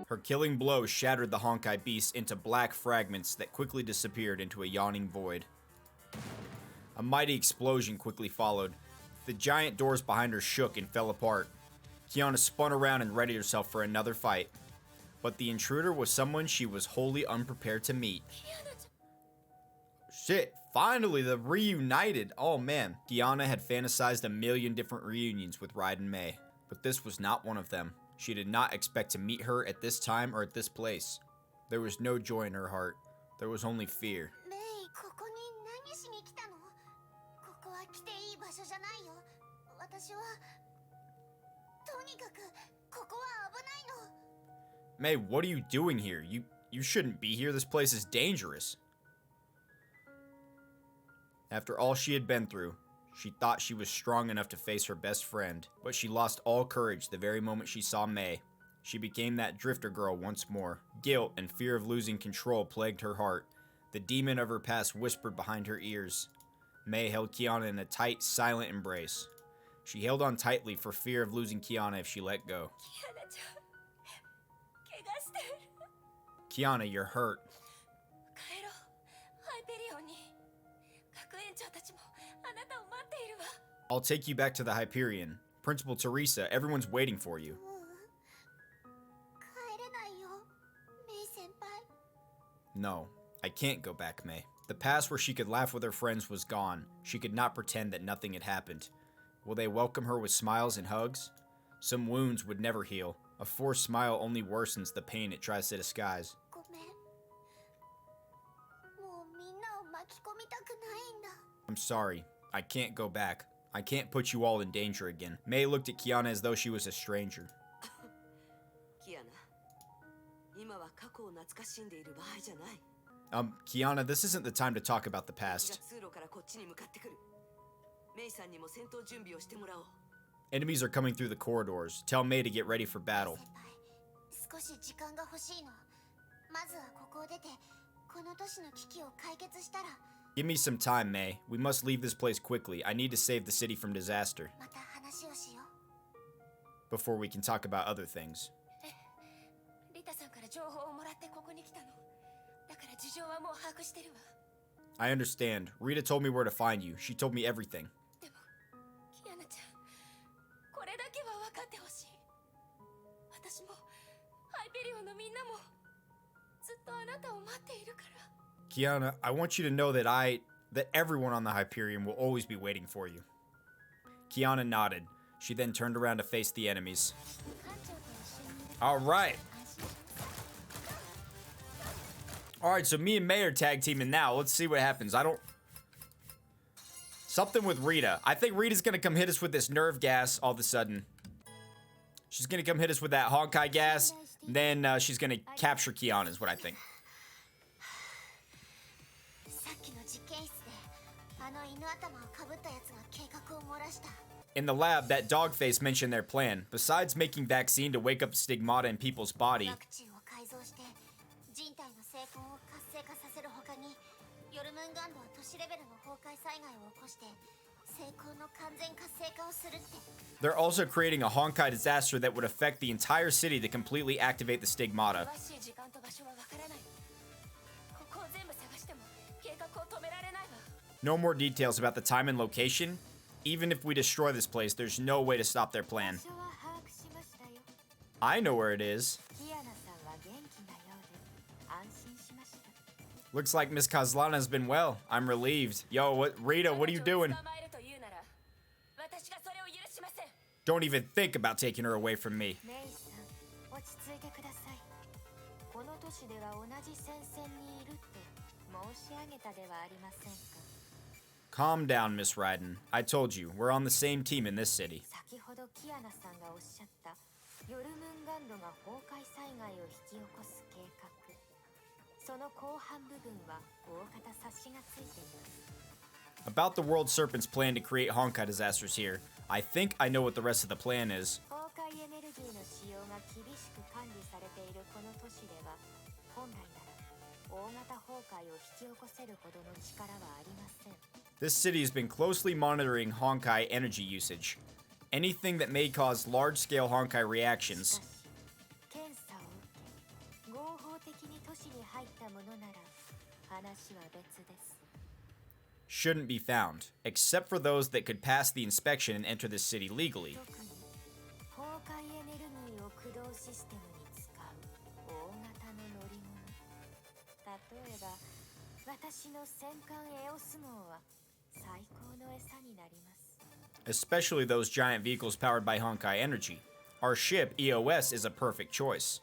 Her killing blow shattered the Honkai beast into black fragments that quickly disappeared into a yawning void. A mighty explosion quickly followed. The giant doors behind her shook and fell apart. Kiana spun around and readied herself for another fight. But the intruder was someone she was wholly unprepared to meet. Shit, finally they're reunited. Oh man. Kiana had fantasized a million different reunions with Rita and May, but this was not one of them. She did not expect to meet her at this time or at this place. There was no joy in her heart. There was only fear. May, what are you doing here? You shouldn't be here. This place is dangerous. After all she had been through, she thought she was strong enough to face her best friend, but she lost all courage the very moment she saw May. She became that drifter girl once more. Guilt and fear of losing control plagued her heart. The demon of her past whispered behind her ears. May held Kiana in a tight, silent embrace. She held on tightly for fear of losing Kiana if she let go. Kiana, you're hurt. I'll take you back to the Hyperion. Principal Teresa, everyone's waiting for you. No, I can't go back, May. The past where she could laugh with her friends was gone. She could not pretend that nothing had happened. Will they welcome her with smiles and hugs? Some wounds would never heal. A forced smile only worsens the pain it tries to disguise. I'm sorry. I can't go back. I can't put you all in danger again. May looked at Kiana as though she was a stranger. Kiana, this isn't the time to talk about the past. Enemies are coming through the corridors. Tell May to get ready for battle. Give me some time, May. We must leave this place quickly. I need to save the city from disaster. Before we can talk about other things. I understand. Rita told me where to find you. She told me everything. Kiana, I want you to know that everyone on the Hyperion will always be waiting for you. Kiana nodded. She then turned around to face the enemies. Alright. Alright, so me and May are tag teaming now. Let's see what happens. Something with Rita. I think Rita's gonna come hit us with this nerve gas all of a sudden. She's gonna come hit us with that Honkai gas. Then she's gonna capture Kiana is what I think. In the lab, that dog face mentioned their plan. Besides making vaccine to wake up stigmata in people's body, they're also creating a Honkai disaster that would affect the entire city to completely activate the stigmata. No more details about the time and location. Even if we destroy this place, there's no way to stop their plan. I know where it is. Looks like Miss Kazlana has been well. I'm relieved. Yo, Rita, what are you doing? Don't even think about taking her away from me. Calm down, Miss Raiden. I told you, we're on the same team in this city. About the World Serpent's plan to create Honkai disasters here, I think I know what the rest of the plan is. This city has been closely monitoring Honkai energy usage. Anything that may cause large-scale Honkai reactions shouldn't be found, except for those that could pass the inspection and enter the city legally. Especially those giant vehicles powered by Honkai energy. Our ship, EOS, is a perfect choice.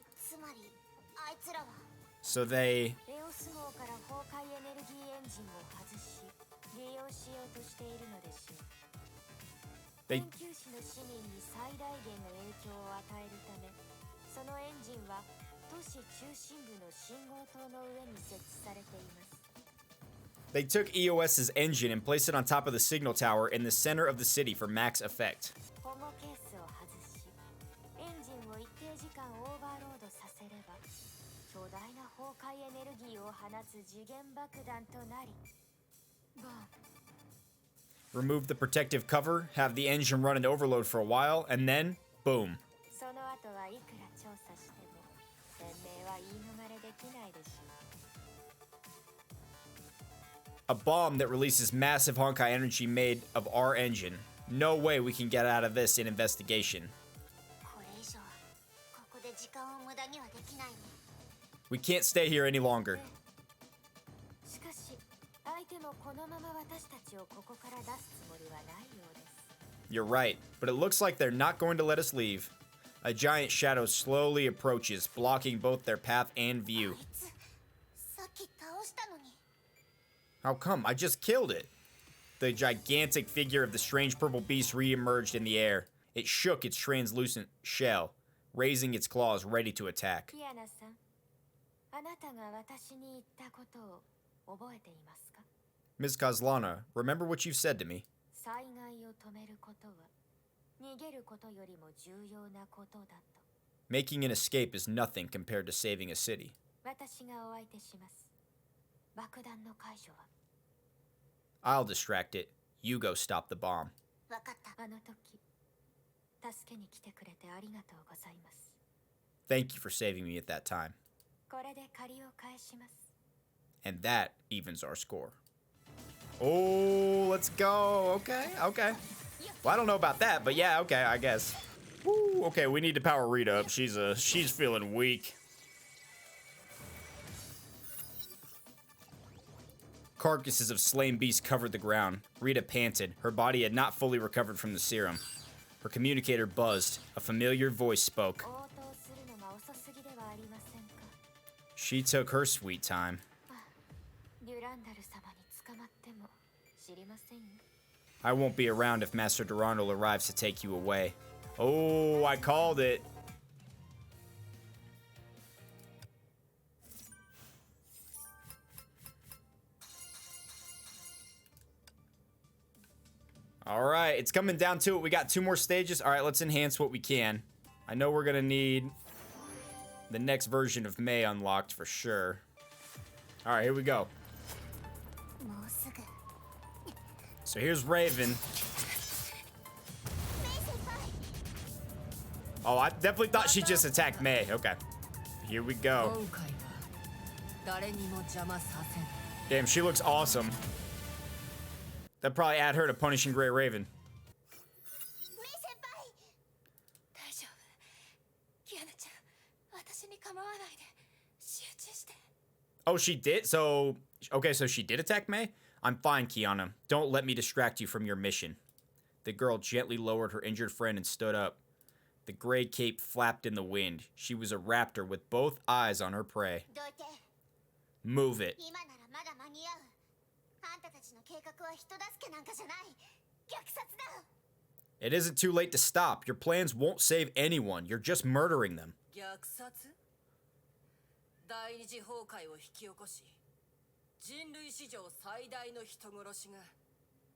So they... They took EOS's engine and placed it on top of the signal tower in the center of the city for max effect. Remove the protective cover, have the engine run in overload for a while, and then, boom. A bomb that releases massive Honkai energy made of our engine. No way we can get out of this in investigation. We can't stay here any longer. You're right, but it looks like they're not going to let us leave. A giant shadow slowly approaches, blocking both their path and view. How come? I just killed it. The gigantic figure of the strange purple beast re-emerged in the air. It shook its translucent shell, raising its claws ready to attack. Ms. Kozlana, remember what you've said to me. Making an escape is nothing compared to saving a city. I'll distract it. You go stop the bomb. Thank you for saving me at that time. And that evens our score. Oh, let's go. Okay. Well, I don't know about that, but yeah, okay, I guess. Woo, okay, we need to power Rita up. She's feeling weak. Carcasses of slain beasts covered the ground. Rita panted. Her body had not fully recovered from the serum. Her communicator buzzed. A familiar voice spoke. She took her sweet time. I won't be around if Master Durandal arrives to take you away. Oh, I called it. All right, it's coming down to it. We got 2 more stages. All right, let's enhance what we can. I know we're gonna need the next version of Mei unlocked for sure. All right, here we go. So here's Raven. Oh, I definitely thought she just attacked Mei. Okay, here we go. Damn, she looks awesome. That'd probably add her to Punishing Grey Raven. Oh, she did? So, okay, so she did attack Mei? I'm fine, Kiana. Don't let me distract you from your mission. The girl gently lowered her injured friend and stood up. The gray cape flapped in the wind. She was a raptor with both eyes on her prey. Move it. It isn't too late to stop. Your plans won't save anyone. You're just murdering them.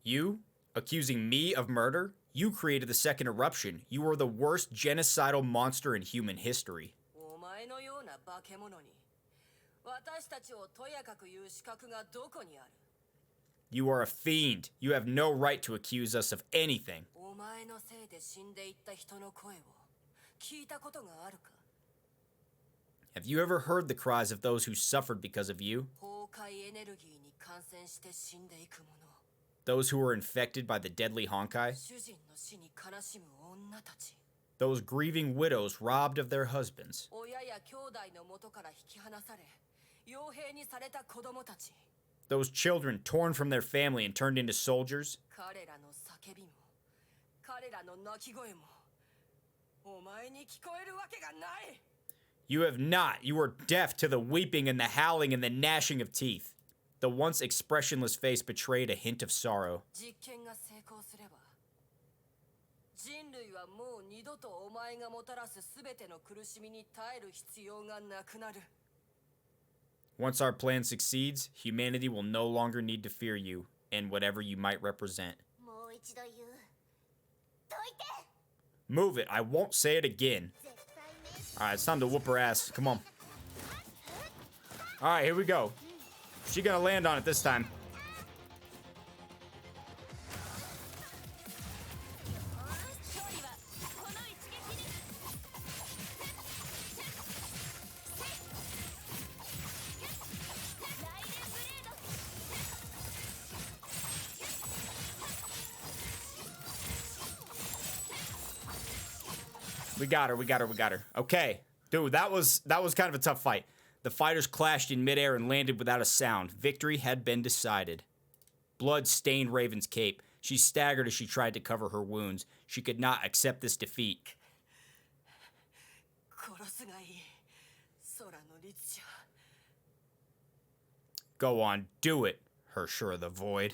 You? Accusing me of murder? You created the second eruption. You are the worst genocidal monster in human history. You are a fiend. You have no right to accuse us of anything. Have you ever heard the cries of those who suffered because of you? Those who were infected by the deadly Honkai? Those grieving widows robbed of their husbands? Those children torn from their family and turned into soldiers? You have not. You are deaf to the weeping and the howling and the gnashing of teeth. The once expressionless face betrayed a hint of sorrow. Once our plan succeeds, humanity will no longer need to fear you and whatever you might represent. Move it. I won't say it again. Alright, it's time to whoop her ass. Come on. Alright, here we go. She gonna land on it this time. We got her. Okay. Dude, that was kind of a tough fight. The fighters clashed in midair and landed without a sound. Victory had been decided. Blood stained Raven's cape. She staggered as she tried to cover her wounds. She could not accept this defeat. Go on, do it, Hersher of the Void.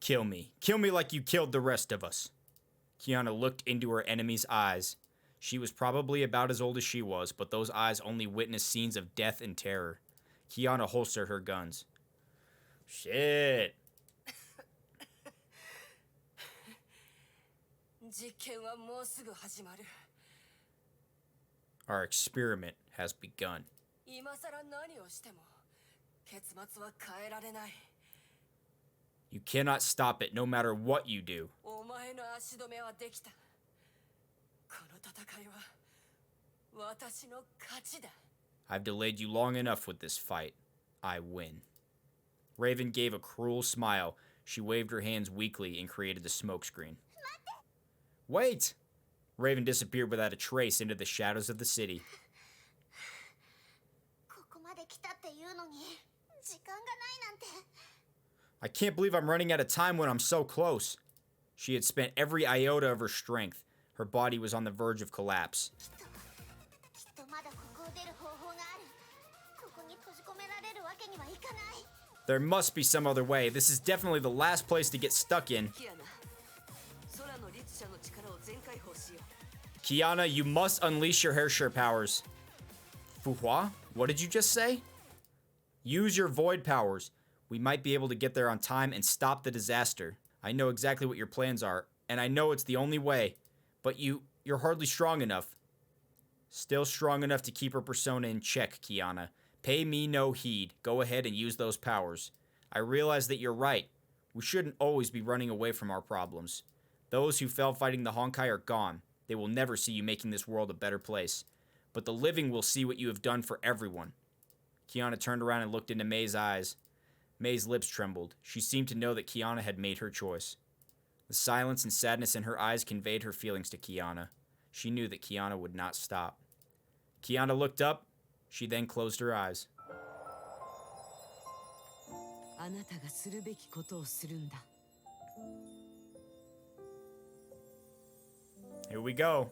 Kill me. Kill me like you killed the rest of us. Kiana looked into her enemy's eyes. She was probably about as old as she was, but those eyes only witnessed scenes of death and terror. Kiana holstered her guns. Shit. Our experiment has begun. You cannot stop it, no matter what you do. I've delayed you long enough with this fight. I win. Raven gave a cruel smile. She waved her hands weakly and created the smokescreen. Wait! Raven disappeared without a trace into the shadows of the city. I can't believe I'm running out of time when I'm so close. She had spent every iota of her strength. Her body was on the verge of collapse. There must be some other way. This is definitely the last place to get stuck in. Kiana, you must unleash your Hersher powers. Fu Hua, what did you just say? Use your void powers. We might be able to get there on time and stop the disaster. I know exactly what your plans are, and I know it's the only way. But you're hardly strong enough. Still strong enough to keep her persona in check, Kiana. Pay me no heed. Go ahead and use those powers. I realize that you're right. We shouldn't always be running away from our problems. Those who fell fighting the Honkai are gone. They will never see you making this world a better place. But the living will see what you have done for everyone. Kiana turned around and looked into May's eyes. May's lips trembled. She seemed to know that Kiana had made her choice. The silence and sadness in her eyes conveyed her feelings to Kiana. She knew that Kiana would not stop. Kiana looked up. She then closed her eyes. Here we go.